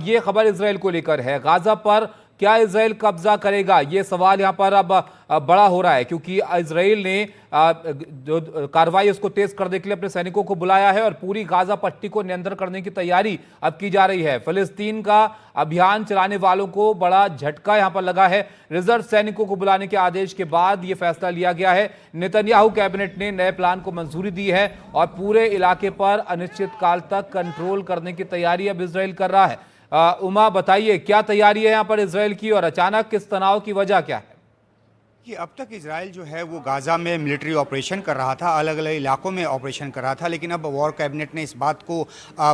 ये खबर इजराइल को लेकर है। गाजा पर क्या इजराइल कब्जा करेगा, ये सवाल यहां पर अब बड़ा हो रहा है, क्योंकि इजराइल ने जो कार्रवाई उसको तेज करने के लिए अपने सैनिकों को बुलाया है और पूरी गाजा पट्टी को नियंत्रण करने की तैयारी अब की जा रही है। फिलिस्तीन का अभियान चलाने वालों को बड़ा झटका यहां पर लगा है। रिजर्व सैनिकों को बुलाने के आदेश के बाद यह फैसला लिया गया है। नेतन्याहू कैबिनेट ने नए प्लान को मंजूरी दी है और पूरे इलाके पर अनिश्चितकाल तक कंट्रोल करने की तैयारी अब इजराइल कर रहा है। उमा, बताइए क्या तैयारी है यहां पर इजराइल की और अचानक किस तनाव की वजह क्या है? कि अब तक इजराइल जो है वो गाज़ा में मिलिट्री ऑपरेशन कर रहा था, अलग अलग इलाकों में ऑपरेशन कर रहा था, लेकिन अब वॉर कैबिनेट ने इस बात को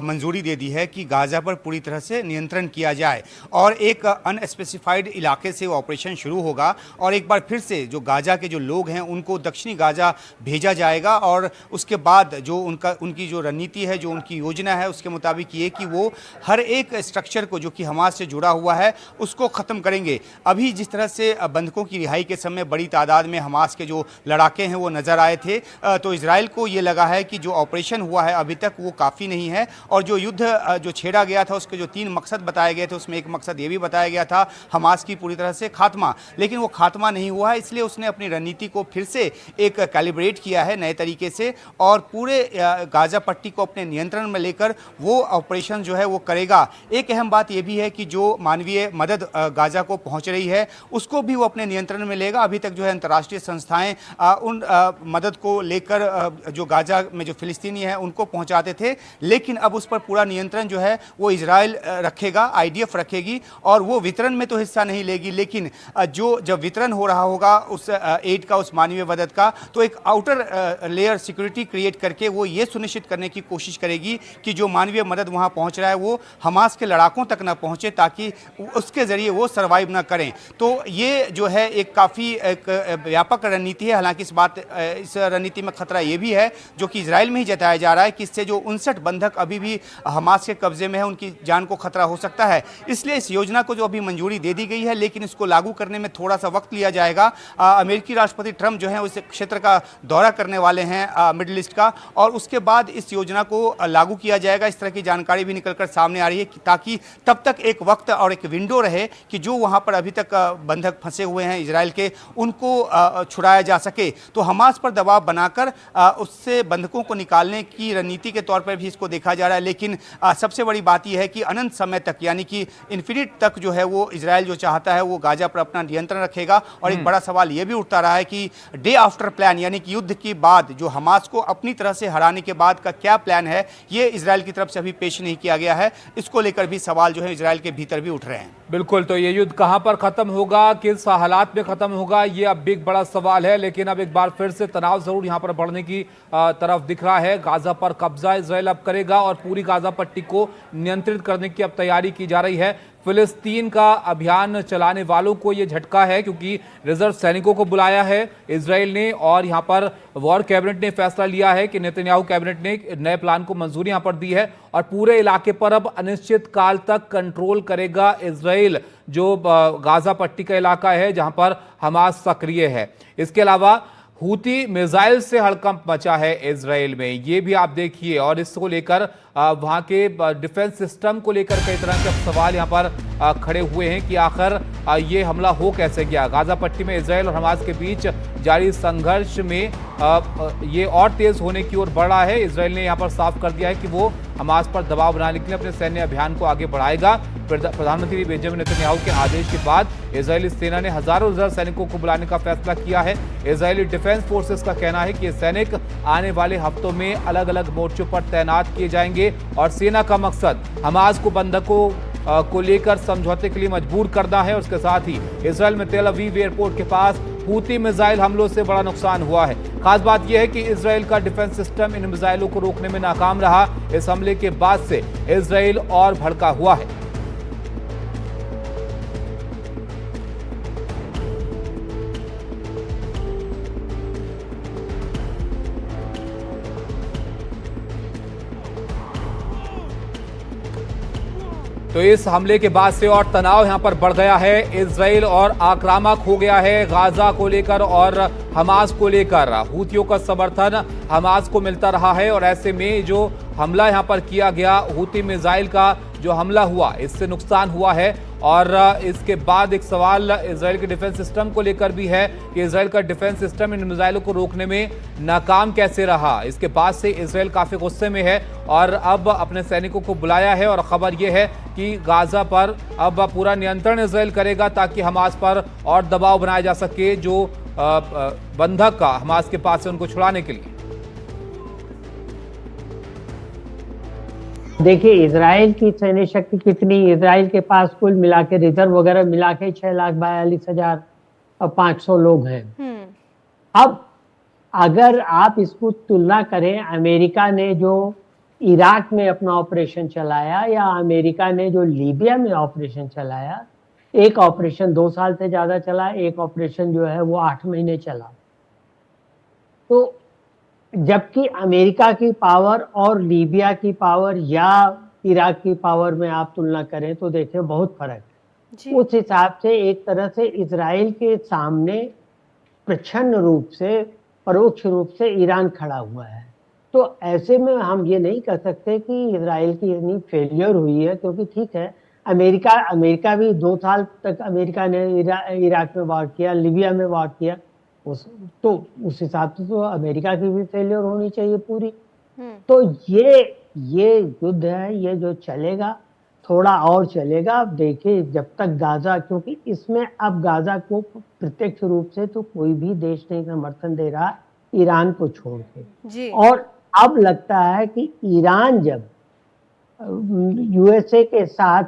मंजूरी दे दी है कि गाज़ा पर पूरी तरह से नियंत्रण किया जाए और एक अनस्पेसिफाइड इलाके से वो ऑपरेशन शुरू होगा और एक बार फिर से जो गाज़ा के जो लोग हैं उनको दक्षिणी गाज़ा भेजा जाएगा और उसके बाद जो उनकी जो रणनीति है, जो उनकी योजना है, उसके मुताबिक ये कि वो हर एक स्ट्रक्चर को जो कि हमास से जुड़ा हुआ है उसको ख़त्म करेंगे। अभी जिस तरह से बंधकों की रिहाई के समय बड़ी तादाद में हमास के जो लड़ाके हैं वो नज़र आए थे, तो इजराइल को ये लगा है कि जो ऑपरेशन हुआ है अभी तक वो काफ़ी नहीं है और जो युद्ध जो छेड़ा गया था उसके जो 3 मकसद बताए गए थे उसमें एक मकसद ये भी बताया गया था हमास की पूरी तरह से खात्मा, लेकिन वो खात्मा नहीं हुआ है। इसलिए उसने अपनी रणनीति को फिर से एक कैलिब्रेट किया है नए तरीके से और पूरे गाज़ा पट्टी को अपने नियंत्रण में लेकर वो ऑपरेशन जो है वो करेगा। एक अहम बात ये भी है कि जो मानवीय मदद गाज़ा को पहुँच रही है उसको भी वो अपने नियंत्रण में लेगा। अभी तक जो है अंतर्राष्ट्रीय संस्थाएं उन मदद को लेकर जो गाज़ा में जो फिलिस्तीनी है उनको पहुंचाते थे, लेकिन अब उस पर पूरा नियंत्रण जो है वो इजराइल रखेगा, आईडीएफ रखेगी और वो वितरण में तो हिस्सा नहीं लेगी, लेकिन जो जब वितरण हो रहा होगा उस एड का, उस मानवीय मदद का, तो एक आउटर लेयर सिक्योरिटी क्रिएट करके वो ये सुनिश्चित करने की कोशिश करेगी कि जो मानवीय मदद वहां पहुंच रहा है वो हमास के लड़ाकों तक ना पहुंचे ताकि उसके जरिए वो सर्वाइव ना करें। तो ये जो है एक काफ़ी एक व्यापक रणनीति है। हालांकि इस रणनीति में खतरा ये भी है जो कि इजराइल में ही जताया जा रहा है कि इससे जो 59 बंधक अभी भी हमास के कब्जे में है उनकी जान को खतरा हो सकता है। इसलिए इस योजना को जो अभी मंजूरी दे दी गई है, लेकिन इसको लागू करने में थोड़ा सा वक्त लिया जाएगा। अमेरिकी राष्ट्रपति ट्रंप जो है उस क्षेत्र का दौरा करने वाले हैं मिडिल ईस्ट का, और उसके बाद इस योजना को लागू किया जाएगा। इस तरह की जानकारी भी निकलकर सामने आ रही है ताकि तब तक एक वक्त और एक विंडो रहे कि जो वहां पर अभी तक बंधक फंसे हुए हैं इजराइल के उनको छुड़ाया जा सके। तो हमास पर दबाव बनाकर उससे बंधकों को निकालने की रणनीति के तौर पर भी इसको देखा जा रहा है। लेकिन सबसे बड़ी बात यह है कि अनंत समय तक, यानी कि इन्फिनिट तक जो है वो इजराइल जो चाहता है वो गाजा पर अपना नियंत्रण रखेगा। और एक बड़ा सवाल यह भी उठता रहा है कि डे आफ्टर प्लान, यानी कि युद्ध के बाद जो हमास को अपनी तरह से हराने के बाद का क्या प्लान है, ये इजराइल की तरफ से अभी पेश नहीं किया गया है। इसको लेकर भी सवाल जो है इजराइल के भीतर भी उठ रहे हैं। बिल्कुल, तो ये युद्ध कहां पर खत्म होगा, किस हालात में खत्म होगा, ये अब भी एक बड़ा सवाल है। लेकिन अब एक बार फिर से तनाव जरूर यहां पर बढ़ने की तरफ दिख रहा है। गाजा पर कब्जा इजराइल अब करेगा और पूरी गाजा पट्टी को नियंत्रित करने की अब तैयारी की जा रही है। फिलिस्तीन का अभियान चलाने वालों को यह झटका है क्योंकि रिजर्व सैनिकों को बुलाया है इजराइल ने और यहां पर वॉर कैबिनेट ने फैसला लिया है कि नेतन्याहू कैबिनेट ने नए प्लान को मंजूरी यहां पर दी है और पूरे इलाके पर अब अनिश्चित काल तक कंट्रोल करेगा इजराइल, जो गाजा पट्टी का इलाका है जहां पर हमास सक्रिय है। इसके अलावा हूती मिसाइल से हड़कंप मचा है इजराइल में, ये भी आप देखिए, और इसको लेकर वहां के डिफेंस सिस्टम को लेकर कई तरह के सवाल यहां पर खड़े हुए हैं कि आखिर ये हमला हो कैसे गया। गाजा पट्टी में इजराइल और हमास के बीच जारी संघर्ष में ये और तेज होने की ओर बढ़ रहा है। इजराइल ने यहां पर साफ कर दिया है कि वो हमास पर दबाव बनाने के लिए अपने सैन्य अभियान को आगे बढ़ाएगा। प्रधानमंत्री बेंजामिन नेतन्याहू के आदेश के बाद इजरायली सेना ने हजारों रिजर्व सैनिकों को बुलाने का फैसला किया है। इजरायली डिफेंस फोर्सेस का कहना है कि ये सैनिक आने वाले हफ्तों में अलग अलग मोर्चों पर तैनात किए जाएंगे और सेना का मकसद हमास को बंधकों को लेकर समझौते के लिए मजबूर करना है। उसके साथ ही इजराइल में तेल अवीव एयरपोर्ट के पास हूती मिसाइल हमलों से बड़ा नुकसान हुआ है। खास बात यह है कि इजराइल का डिफेंस सिस्टम इन मिसाइलों को रोकने में नाकाम रहा। इस हमले के बाद से इजराइल और भड़का हुआ है। तो इस हमले के बाद से और तनाव यहां पर बढ़ गया है। इजराइल और आक्रामक हो गया है गाजा को लेकर और हमास को लेकर। हूतियों का समर्थन हमास को मिलता रहा है और ऐसे में जो हमला यहां पर किया गया हूती मिसाइल का जो हमला हुआ इससे नुकसान हुआ है। और इसके बाद एक सवाल इजराइल के डिफेंस सिस्टम को लेकर भी है कि इजराइल का डिफेंस सिस्टम इन मिसाइलों को रोकने में नाकाम कैसे रहा। इसके बाद से इजराइल काफी गुस्से में है और अब अपने सैनिकों को बुलाया है और खबर यह है कि गाजा पर अब पूरा नियंत्रण इजराइल करेगा ताकि हमास पर और दबाव बनाया जा सके, जो बंधक का हमास के पास है उनको छुड़ाने के लिए। देखिए, इजराइल की सैन्य शक्ति कितनी, इजराइल के पास कुल मिला के रिजर्व वगैरह मिला के 6,42,500 लोग हैं। अब अगर आप इसको तुलना करें, अमेरिका ने जो इराक में अपना ऑपरेशन चलाया या अमेरिका ने जो लीबिया में ऑपरेशन चलाया, एक ऑपरेशन 2 साल से ज्यादा चला, एक ऑपरेशन जो है वो 8 महीने चला। तो जबकि अमेरिका की पावर और लीबिया की पावर या इराक की पावर में आप तुलना करें तो देखिए बहुत फर्क है। उस हिसाब से एक तरह से इजराइल के सामने प्रच्छन्न रूप से, परोक्ष रूप से ईरान खड़ा हुआ है। तो ऐसे में हम ये नहीं कह सकते कि इजराइल की इतनी फेलियर हुई है, क्योंकि ठीक है, अमेरिका भी 2 साल तक अमेरिका ने इराक में वार किया, लीबिया में वार किया। उस हिसाब से तो अमेरिका की भी फेलियर होनी चाहिए पूरी। तो ये युद्ध है, ये जो चलेगा थोड़ा और चलेगा। अब देखिए, जब तक गाजा, क्योंकि इसमें अब गाजा को प्रत्यक्ष रूप से तो कोई भी देश नहीं समर्थन दे रहा ईरान को छोड़ के। और अब लगता है कि ईरान जब यूएसए के साथ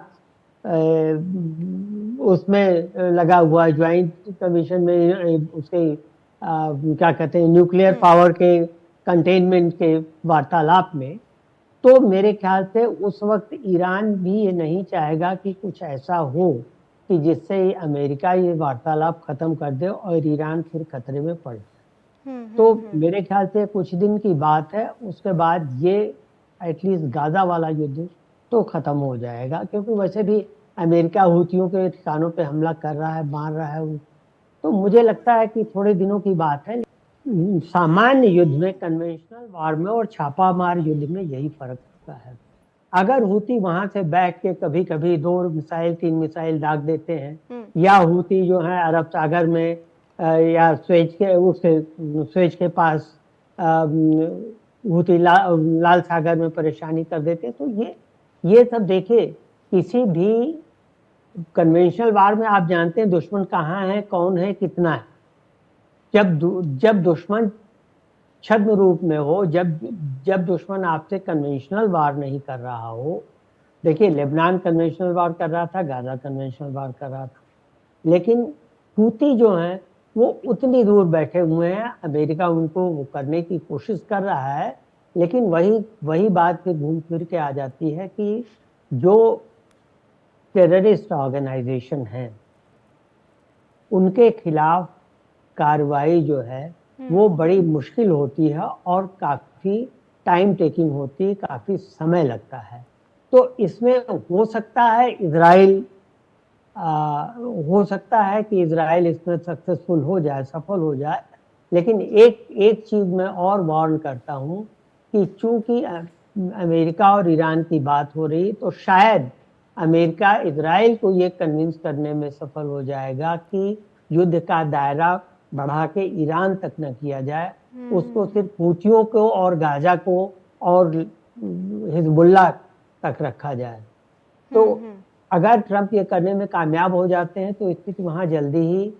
उसमें लगा हुआ ज्वाइंट कमीशन में, उसके क्या कहते हैं, न्यूक्लियर पावर के कंटेनमेंट के वार्तालाप में, तो मेरे ख्याल से उस वक्त ईरान भी ये नहीं चाहेगा कि कुछ ऐसा हो कि जिससे अमेरिका ये वार्तालाप खत्म कर दे और ईरान फिर खतरे में पड़े। तो मेरे ख्याल से कुछ दिन की बात है, उसके बाद ये एटलीस्ट गाजा वाला युद्ध तो खत्म हो जाएगा, क्योंकि वैसे भी अमेरिका हुतियों के ठिकानों पे हमला कर रहा है, मार रहा है। तो मुझे लगता है कि थोड़े दिनों की बात है। सामान्य युद्ध में, कन्वेंशनल वार में और छापामार युद्ध में यही फर्क होता है। अगर हुती वहां से बैठ के कभी कभी 2 मिसाइल 3 मिसाइल दाग देते हैं, या हुती जो है अरब सागर में या स्वेज के पास हुती लाल सागर में परेशानी कर देते हैं, तो ये सब देखिए, किसी भी कन्वेंशनल वार में आप जानते हैं दुश्मन कहाँ है, कौन है, कितना है। जब दुश्मन छद्म रूप में हो, जब दुश्मन आपसे कन्वेंशनल वार नहीं कर रहा हो, देखिए लेबनान कन्वेंशनल वार कर रहा था, गाजा कन्वेंशनल वार कर रहा था, लेकिन हुती जो है वो उतनी दूर बैठे हुए हैं, अमेरिका उनको वो करने की कोशिश कर रहा है। लेकिन वही बात फिर घूम फिर के आ जाती है कि जो टेररिस्ट ऑर्गेनाइजेशन हैं उनके खिलाफ कार्रवाई जो है वो बड़ी मुश्किल होती है और काफी टाइम टेकिंग होती है, काफी समय लगता है। तो इसमें हो सकता है कि इजराइल इसमें सक्सेसफुल हो जाए, सफल हो जाए। लेकिन एक चीज मैं और वार्न करता हूं कि चूंकि अमेरिका और ईरान की बात हो रही, तो शायद अमेरिका इजराइल को ये कन्विंस करने में सफल हो जाएगा कि युद्ध का दायरा बढ़ा के ईरान तक न किया जाए, उसको सिर्फ हुतियों को और गाजा को और हिजबुल्लाह तक रखा जाए। तो अगर ट्रंप ये करने में कामयाब हो जाते हैं तो स्थिति वहां जल्दी ही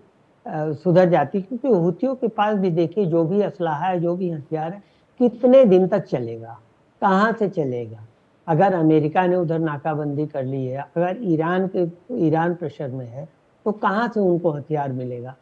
सुधर जाती, क्योंकि हुतियों के पास भी देखिए जो भी असलाहा है, जो भी हथियार है, कितने दिन तक चलेगा, कहाँ से चलेगा। अगर अमेरिका ने उधर नाकाबंदी कर ली है, अगर ईरान प्रेशर में है, तो कहाँ से उनको हथियार मिलेगा।